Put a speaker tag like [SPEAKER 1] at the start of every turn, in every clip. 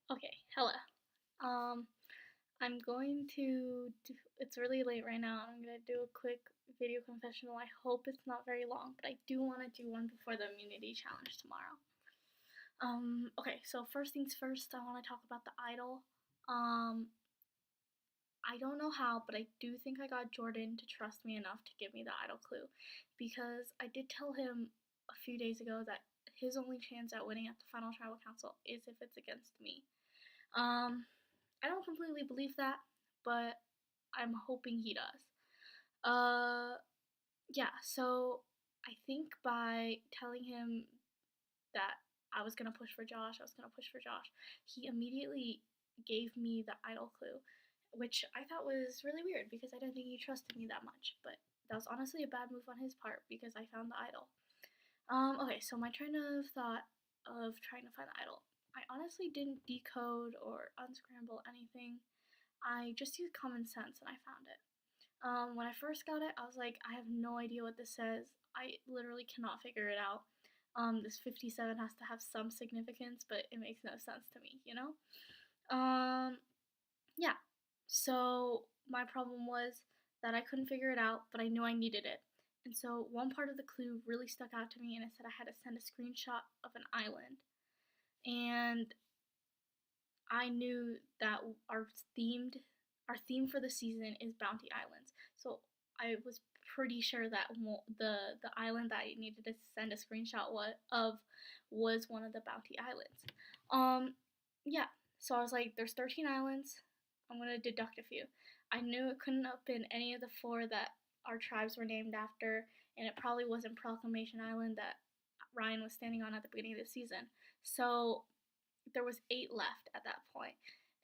[SPEAKER 1] Okay, hello. Um, I'm going to do, it's really late right now, and I'm gonna do a quick video confessional. I hope it's not very long, but I do want to do one before the immunity challenge tomorrow. Okay, so first things first, I want to talk about the idol. Um, I don't know how, but I do think I got Jordan to trust me enough to give me the idol clue, because I did tell him a few days ago that his only chance at winning at the final tribal council is if it's against me. Um, I don't completely believe that, but I'm hoping he does. Uh, yeah, so I think by telling him that I was gonna push for Josh, he immediately gave me the idol clue, which I thought was really weird because I didn't think he trusted me that much. But that was honestly a bad move on his part because I found the idol. Okay, so my train of thought of trying to find the idol. I honestly didn't decode or unscramble anything. I just used common sense and I found it. When I first got it, I was like, I have no idea what this says. I literally cannot figure it out. This 57 has to have some significance, but it makes no sense to me, you know? Yeah. So my problem was that I couldn't figure it out, but I knew I needed it. And so one part of the clue really stuck out to me, and it said I had to send a screenshot of an island. And I knew that themed our theme for the season is Bounty Islands. So I was pretty sure that the island that I needed to send a screenshot was one of the Bounty Islands. Um, yeah. So I was like, there's 13 islands. I'm gonna deduct a few. I knew it couldn't have been any of the four that our tribes were named after, and it probably wasn't Proclamation Island that Ryan was standing on at the beginning of the season. So there was 8 left at that point.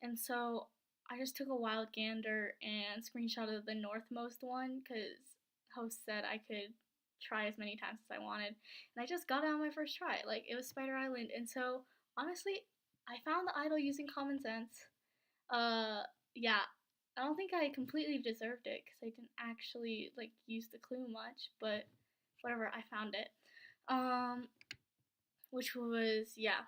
[SPEAKER 1] And so I just took a wild gander and screenshotted the northmost one because host said I could try as many times as I wanted. And I just got it on my first try. Like, it was Spider Island. And so honestly, I found the idol using common sense. Yeah, I don't think I completely deserved it because I didn't actually like use the clue much, but whatever, I found it. Um, which was, yeah,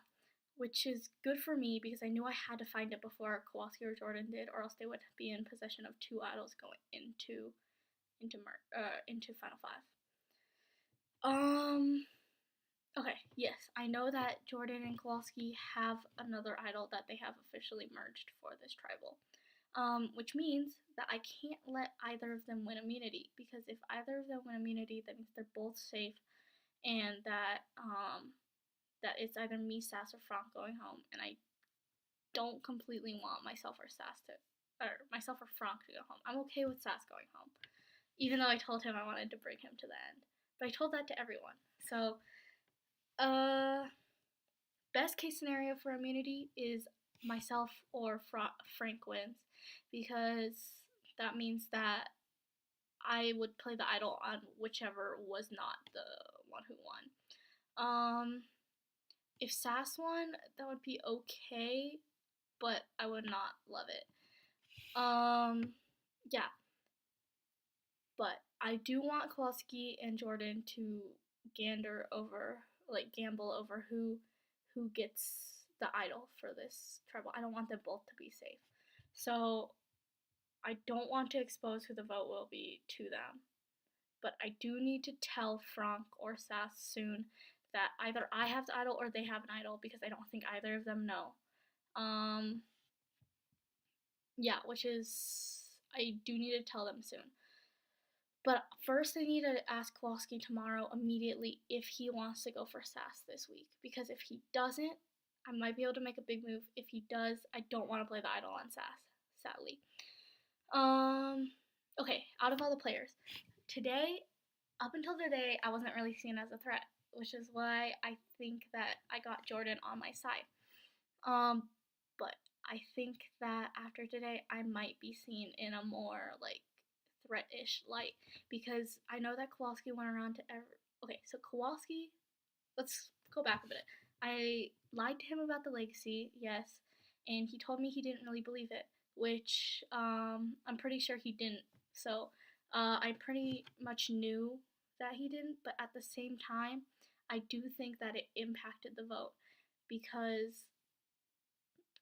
[SPEAKER 1] which is good for me because I knew I had to find it before Kowalski or Jordan did, or else they would be in possession of 2 idols going into Final Five. Um. Okay. Yes, I know that Jordan and Kowalski have another idol that they have officially merged for this tribal. Which means that I can't let either of them win immunity because if either of them win immunity, that means they're both safe, and that it's either me, Sass, or Frank going home, and I don't completely want myself or Frank to go home. I'm okay with Sass going home, even though I told him I wanted to bring him to the end. But I told that to everyone. So, uh, best case scenario for immunity is myself or Frank wins, because that means that I would play the idol on whichever was not the one who won. If Sass won, that would be okay, but I would not love it. Yeah, but I do want Kowalski and Jordan to gamble over who gets the idol for this tribal. I don't want them both to be safe. So I don't want to expose who the vote will be to them. But I do need to tell Frank or Sass soon that either I have the idol or they have an idol because I don't think either of them know. Um, yeah, which is I do need to tell them soon. But first, I need to ask Kowalski tomorrow immediately if he wants to go for Sass this week. Because if he doesn't, I might be able to make a big move. If he does, I don't want to play the idol on Sass, sadly. Okay, out of all the players, today, up until today, I wasn't really seen as a threat, which is why I think that I got Jordan on my side. But I think that after today, I might be seen in a more like threat-ish light because I know that Kowalski went around to Okay, so Kowalski, let's go back a bit. I lied to him about the legacy, yes, and he told me he didn't really believe it, which I'm pretty sure he didn't. So I pretty much knew that he didn't, but at the same time, I do think that it impacted the vote because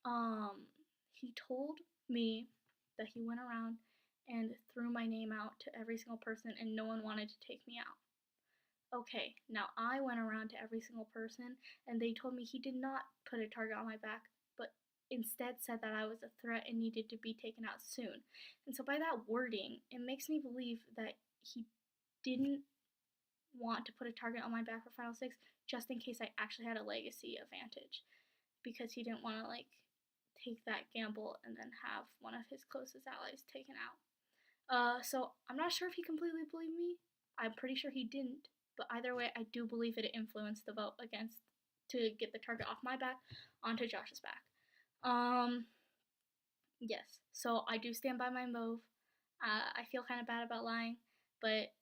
[SPEAKER 1] Um, he told me that he went around and threw my name out to every single person and no one wanted to take me out. Okay, now I went around to every single person and they told me he did not put a target on my back, but instead said that I was a threat and needed to be taken out soon. And so by that wording, it makes me believe that he didn't want to put a target on my back for Final Six just in case I actually had a legacy advantage because he didn't want to like take that gamble and then have one of his closest allies taken out. So I'm not sure if he completely believed me. I'm pretty sure he didn't. But either way, I do believe it influenced the vote against to get the target off my back onto Josh's back. Um, yes. So I do stand by my move. I feel kind of bad about lying, but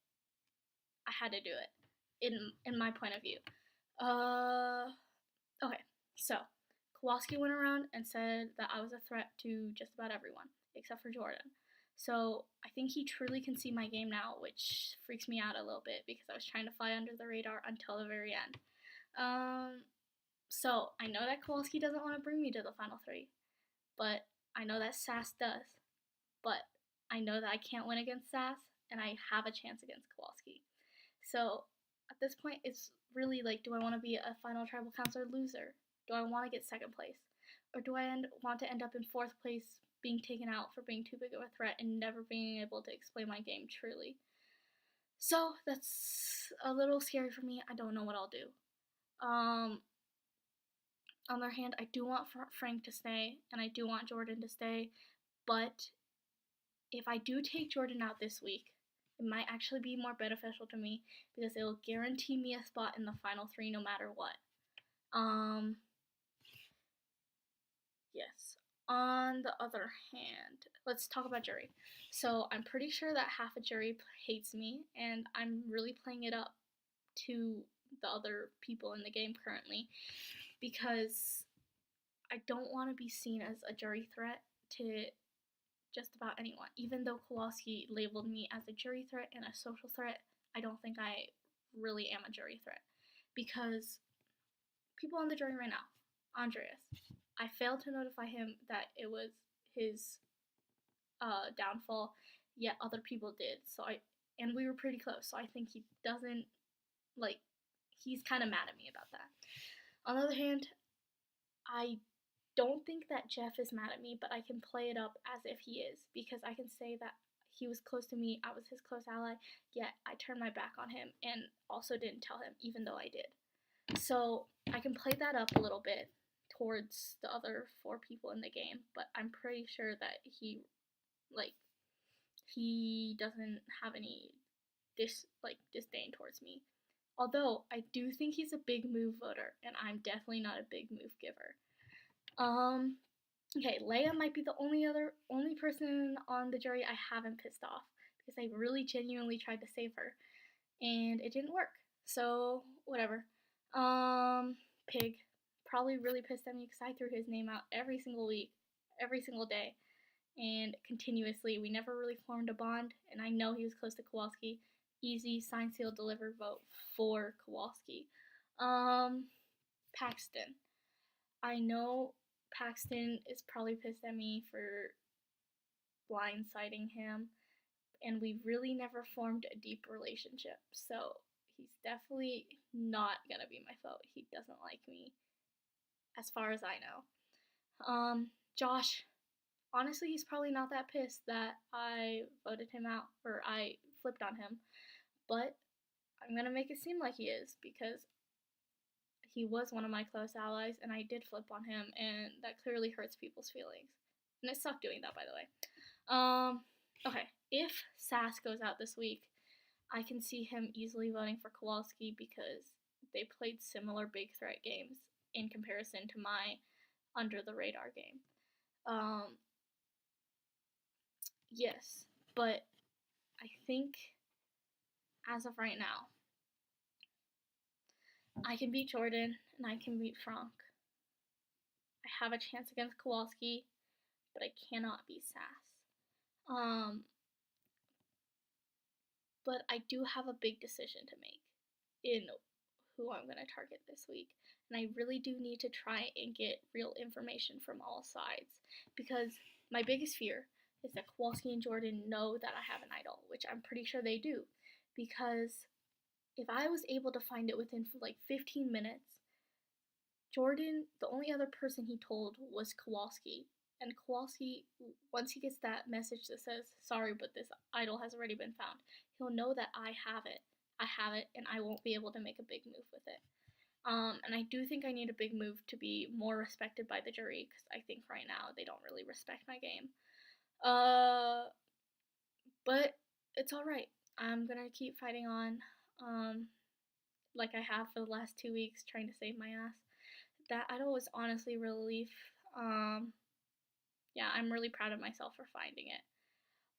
[SPEAKER 1] I had to do it in my point of view. Okay. So Kowalski went around and said that I was a threat to just about everyone except for Jordan. So I think he truly can see my game now, which freaks me out a little bit because I was trying to fly under the radar until the very end. Um, so I know that Kowalski doesn't want to bring me to the final three, but I know that Sass does. But I know that I can't win against Sass, and I have a chance against Kowalski. So at this point, it's really like, do I want to be a final tribal councilor loser? Do I want to get second place? Or do I want to end up in fourth place being taken out for being too big of a threat and never being able to explain my game truly? So that's a little scary for me. I don't know what I'll do. On the other hand, I do want Frank to stay and I do want Jordan to stay, but if I do take Jordan out this week, it might actually be more beneficial to me because it will guarantee me a spot in the final three no matter what. Yes. On the other hand, let's talk about jury. So I'm pretty sure that half a jury hates me, and I'm really playing it up to the other people in the game currently because I don't want to be seen as a jury threat to just about anyone. Even though Kowalski labeled me as a jury threat and a social threat, I don't think I really am a jury threat because people on the jury right now, Andreas, I failed to notify him that it was his downfall, yet other people did. And we were pretty close, so I think he doesn't, like, he's kind of mad at me about that. On the other hand, I don't think that Jeff is mad at me, but I can play it up as if he is, because I can say that he was close to me, I was his close ally, yet I turned my back on him and also didn't tell him, even though I did. So I can play that up a little bit towards the other four people in the game, but I'm pretty sure that he doesn't have any disdain towards me. Although I do think he's a big move voter, and I'm definitely not a big move giver. Okay, Leia might be the only person on the jury I haven't pissed off because I really genuinely tried to save her, and it didn't work. So whatever. Pig probably really pissed at me because I threw his name out every single week, every single day, and continuously. We never really formed a bond, and I know he was close to Kowalski. Easy, sign, seal, deliver vote for Kowalski. Paxton. I know Paxton is probably pissed at me for blindsiding him, and we really never formed a deep relationship, so he's definitely not gonna be my vote. He doesn't like me, as far as I know. Josh, honestly, he's probably not that pissed that I voted him out, or I flipped on him, but I'm gonna make it seem like he is, because he was one of my close allies, and I did flip on him, and that clearly hurts people's feelings. And it sucked doing that, by the way. Okay, if Sass goes out this week, I can see him easily voting for Kowalski because they played similar big threat games in comparison to my under the radar game. Yes, but I think as of right now, I can beat Jordan and I can beat Frank. I have a chance against Kowalski, but I cannot beat Sass. But I do have a big decision to make in who I'm going to target this week. And I really do need to try and get real information from all sides, because my biggest fear is that Kowalski and Jordan know that I have an idol, which I'm pretty sure they do, because if I was able to find it within like 15 minutes, Jordan, the only other person he told was Kowalski. And Kowalski, once he gets that message that says, sorry, but this idol has already been found, he'll know that I have it. I have it, and I won't be able to make a big move with it. And I do think I need a big move to be more respected by the jury, because I think right now they don't really respect my game. But it's alright. I'm gonna keep fighting on, like I have for the last 2 weeks, trying to save my ass. That idol was honestly a relief. Yeah, I'm really proud of myself for finding it.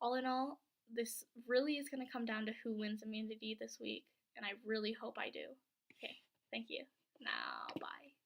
[SPEAKER 1] All in all, this really is going to come down to who wins immunity this week, and I really hope I do. Okay, thank you. Now, bye.